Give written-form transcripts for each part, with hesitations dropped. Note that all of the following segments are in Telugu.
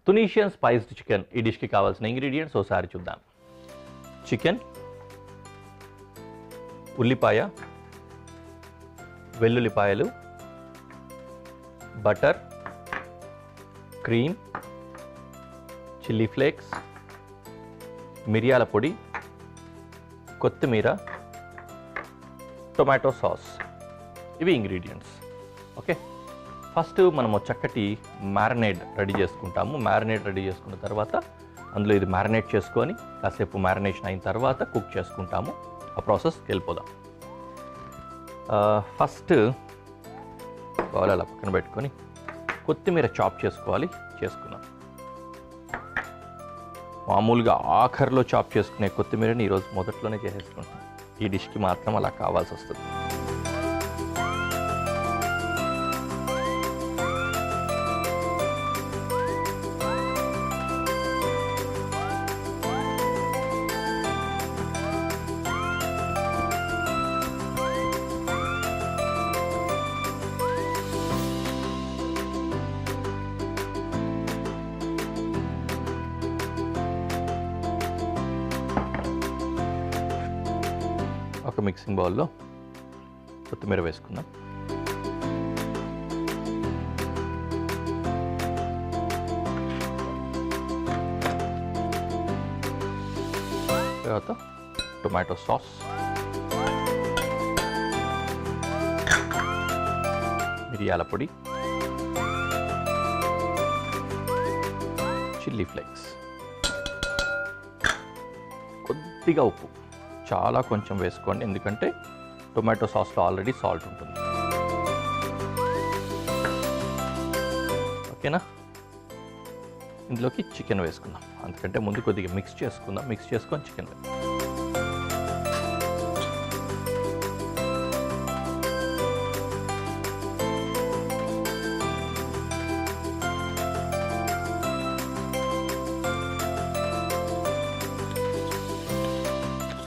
తునీషియన్ స్పైస్డ్ చికెన్ ఈ డిష్కి కావాల్సిన ఇంగ్రీడియంట్స్ ఒకసారి చూద్దాం. చికెన్, ఉల్లిపాయ, వెల్లుల్లిపాయలు, బటర్, క్రీమ్, చిల్లీ ఫ్లేక్స్, మిరియాల పొడి, కొత్తిమీర, టొమాటో సాస్. ఇవి ఇంగ్రీడియంట్స్. ఓకే, ఫస్ట్ మనము చక్కటి మ్యారినేట్ రెడీ చేసుకుంటాము. మ్యారినేట్ రెడీ చేసుకున్న తర్వాత అందులో ఇది మ్యారినేట్ చేసుకొని కాసేపు మ్యారినేషన్ అయిన తర్వాత కుక్ చేసుకుంటాము. ఆ ప్రాసెస్కి వెళ్ళిపోదాం. ఫస్ట్ బౌల్ అలా పక్కన పెట్టుకొని కొత్తిమీర చాప్ చేసుకుందాం. మామూలుగా ఆఖరిలో చాప్ చేసుకునే కొత్తిమీరని ఈరోజు మొదట్లోనే చేసేసుకుంటాం. ఈ డిష్కి మాత్రం అలా కావాల్సి వస్తుంది. ఒక మిక్సింగ్ బౌల్లో కొత్తిమీర వేసుకుందాం. తర్వాత టొమాటో సాస్, మిరియాల పొడి, చిల్లీ ఫ్లేక్స్, కొద్దిగా ఉప్పు, చాలా కొంచెం వేసుకోండి ఎందుకంటే టొమాటో సాస్లో ఆల్రెడీ సాల్ట్ ఉంటుంది. ఓకేనా, ఇందులోకి చికెన్ వేసుకుందాం. అందుకంటే ముందు కొద్దిగా మిక్స్ చేసుకుందాం. మిక్స్ చేసుకొని చికెన్ వేద్దాం.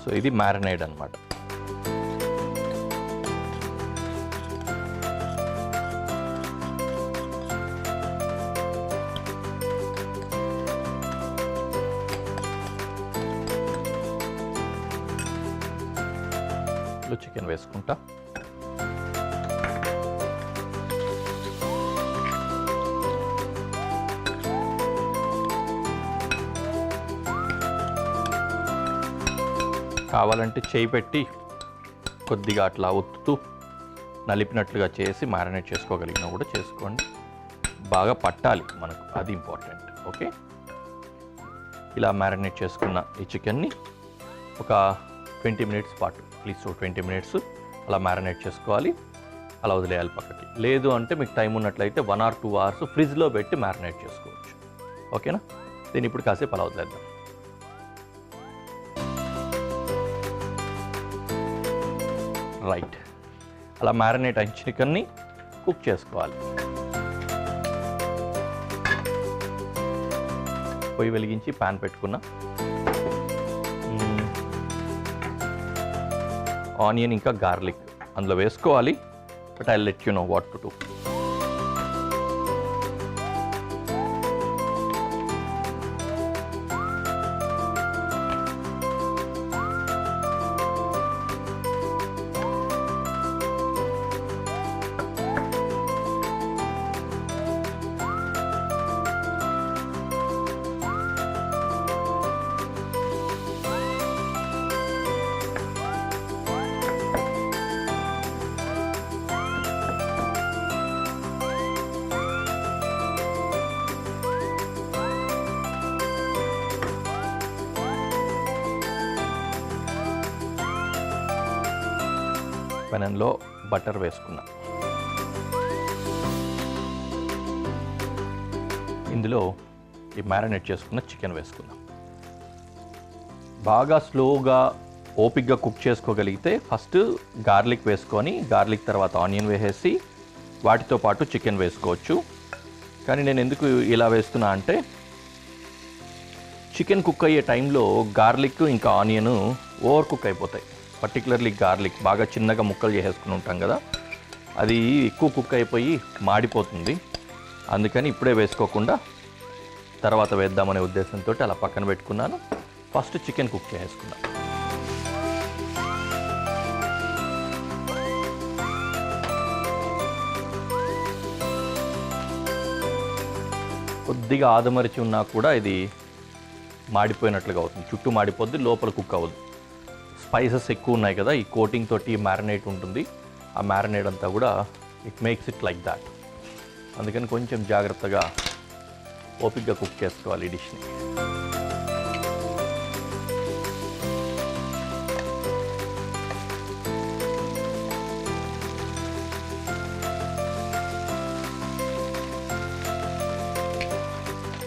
సో ఇది మ్యారినేడ్ అన్నమాట. చికెన్ వేసుకుంటా. కావాలంటే చేయి పెట్టి కొద్దిగా అట్లా ఒత్తుతూ నలిపినట్లుగా చేసి మ్యారినేట్ చేసుకోగలిగినా కూడా చేసుకోండి. బాగా పట్టాలి మనకు, అది ఇంపార్టెంట్. ఓకే, ఇలా మ్యారినేట్ చేసుకున్న ఈ చికెన్ని ఒక 20 మినిట్స్ పాటు, ప్లీజ్ 20 మినిట్స్ అలా మ్యారినేట్ చేసుకోవాలి. అలా వదిలేయాలి పక్కకి. లేదు అంటే మీకు టైం ఉన్నట్లయితే 1 or 2 hours ఫ్రిడ్జ్లో పెట్టి మ్యారినేట్ చేసుకోవచ్చు. ఓకేనా, దీన్ని ఇప్పుడు కాసేపు అలా వదిలేద్దాం. రైట్, అలా మ్యారినేట్ అయిన చికెన్ని కుక్ చేసుకోవాలి. పొయ్యి వెలిగించి ప్యాన్ పెట్టుకున్నా. ఆనియన్ ఇంకా గార్లిక్ అందులో వేసుకోవాలి. But I let you know what to do. పెనంలో బటర్ వేసుకున్నా. ఇందులో ఈ మ్యారినేట్ చేసుకున్న చికెన్ వేసుకుందాం. బాగా స్లోగా ఓపిక్గా కుక్ చేసుకోగలిగితే ఫస్ట్ గార్లిక్ వేసుకొని, గార్లిక్ తర్వాత ఆనియన్ వేసేసి వాటితో పాటు చికెన్ వేసుకోవచ్చు. కానీ నేను ఎందుకు ఇలా వేస్తున్నా అంటే చికెన్ కుక్ అయ్యే టైంలో గార్లిక్ ఇంకా ఆనియన్ ఓవర్ కుక్ అయిపోతాయి. పర్టికులర్లీ గార్లిక్ బాగా చిన్నగా ముక్కలు చేసేసుకుని ఉంటాం కదా, అది ఎక్కువ కుక్ అయిపోయి మాడిపోతుంది. అందుకని ఇప్పుడే వేసుకోకుండా తర్వాత వేద్దామనే ఉద్దేశంతో అలా పక్కన పెట్టుకున్నాను. ఫస్ట్ చికెన్ కుక్ చేసుకున్నాను. కొద్దిగా ఆదమరిచి ఉన్నా కూడా ఇది మాడిపోయినట్లుగా అవుతుంది. చుట్టూ మాడిపోద్ది, లోపల కుక్ అవ్వదు. స్పైసెస్ ఎక్కువ ఉన్నాయి కదా, ఈ కోటింగ్ తోటి మ్యారినేట్ ఉంటుంది. ఆ మ్యారినేట్ అంతా కూడా it makes it like that. అందుకని కొంచెం జాగ్రత్తగా ఓపిక్గా కుక్ చేసుకోవాలి ఈ డిష్ని.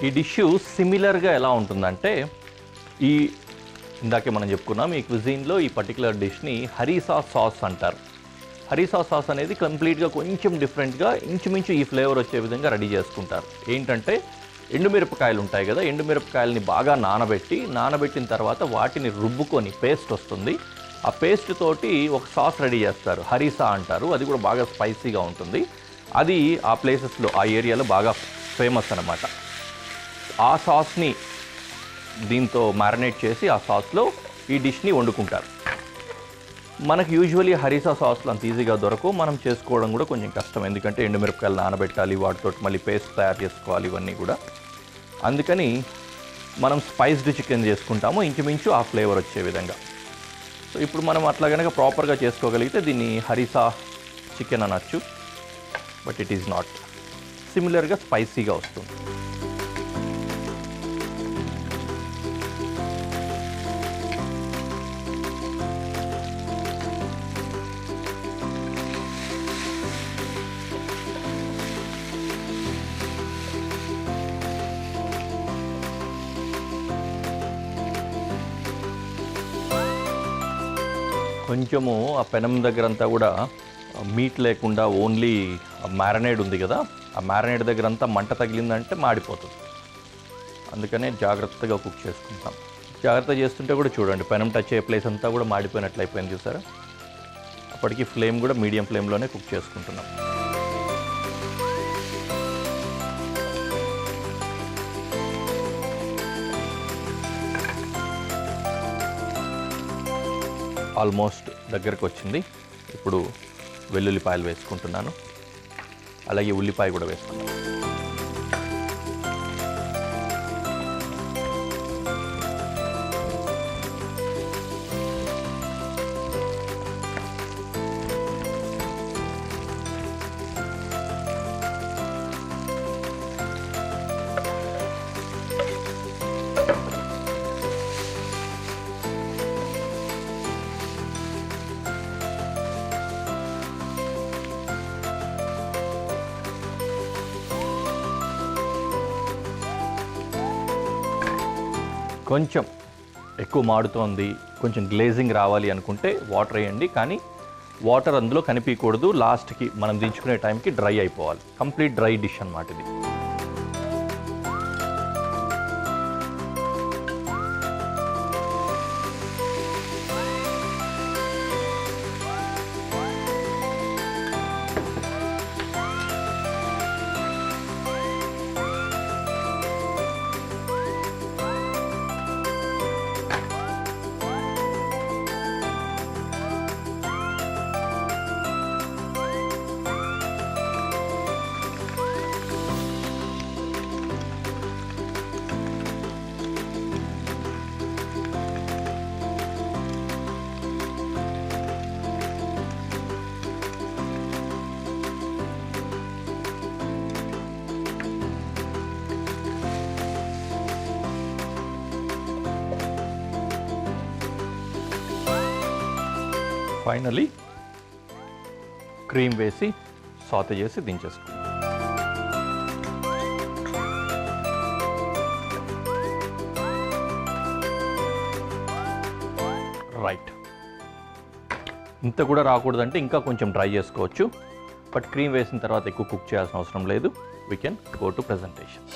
ఈ డిష్ సిమిలర్గా ఎలా ఉంటుందంటే, ఇందాకే మనం చెప్పుకున్నాం, ఈ క్విజీన్లో ఈ పర్టికులర్ డిష్ని హరీసా సాస్ అంటారు. హరీసా సాస్ అనేది కంప్లీట్గా కొంచెం డిఫరెంట్గా ఇంచుమించు ఈ ఫ్లేవర్ వచ్చే విధంగా రెడీ చేసుకుంటారు. ఏంటంటే ఎండుమిరపకాయలు ఉంటాయి కదా, ఎండుమిరపకాయలని బాగా నానబెట్టిన తర్వాత వాటిని రుబ్బుకొని పేస్ట్ వస్తుంది. ఆ పేస్ట్ తోటి ఒక సాస్ రెడీ చేస్తారు, హరీసా అంటారు. అది కూడా బాగా స్పైసీగా ఉంటుంది. అది ఆ ప్లేసెస్లో, ఆ ఏరియాలో బాగా ఫేమస్ అన్నమాట. ఆ సాస్ని దీంతో మ్యారినేట్ చేసి ఆ సాస్లో ఈ డిష్ని వండుకుంటారు. మనకు యూజువలీ హరీసా సాస్లు అంత ఈజీగా దొరకవు, మనం చేసుకోవడం కూడా కొంచెం కష్టం. ఎందుకంటే ఎండుమిరపకాయలు నానబెట్టాలి, వాటితో మళ్ళీ పేస్ట్ తయారు చేసుకోవాలి, ఇవన్నీ కూడా. అందుకని మనం స్పైస్డ్ చికెన్ చేసుకుంటాము, ఇంచుమించు ఆ ఫ్లేవర్ వచ్చే విధంగా. సో ఇప్పుడు మనం అట్లా కనుక ప్రాపర్గా చేసుకోగలిగితే దీన్ని హరీసా చికెన్ అనొచ్చు. But it is not. సిమిలర్గా స్పైసీగా వస్తుంది. కొంచెము ఆ పెనం దగ్గర అంతా కూడా మీట్ లేకుండా ఓన్లీ మ్యారినేడ్ ఉంది కదా, ఆ మ్యారినేడ్ దగ్గర అంతా మంట తగిలిందంటే మాడిపోతుంది. అందుకనే జాగ్రత్తగా కుక్ చేసుకుంటాం. జాగ్రత్త చేస్తుంటే కూడా చూడండి, పెనం టచ్ అయ్యే ప్లేస్ అంతా కూడా మాడిపోయినట్లు అయిపోయింది చూసారా. అప్పటికి ఫ్లేమ్ కూడా మీడియం ఫ్లేమ్లోనే కుక్ చేసుకుంటున్నాం. ఆల్మోస్ట్ దగ్గరకు వచ్చింది. ఇప్పుడు వెల్లుల్లిపాయలు వేసుకుంటున్నాను, అలాగే ఉల్లిపాయ కూడా వేసుకున్నాను. కొంచెం ఎక్కువ మాడుతోంది, కొంచెం గ్లేజింగ్ రావాలి అనుకుంటే వాటర్ వేయండి. కానీ వాటర్ అందులో కనిపించకూడదు. లాస్ట్కి మనం దించుకునే టైంకి డ్రై అయిపోవాలి. కంప్లీట్ డ్రై డిష్ అన్నమాట ఇది. ఫైనలీ క్రీమ్ వేసి సాతే చేసి దించేసుకుంటాం. రైట్, ఇంత కూడా రాకూడదంటే ఇంకా కొంచెం డ్రై చేసుకోవచ్చు. బట్ క్రీమ్ వేసిన తర్వాత ఎక్కువ కుక్ చేయాల్సిన అవసరం లేదు. We can go to presentation.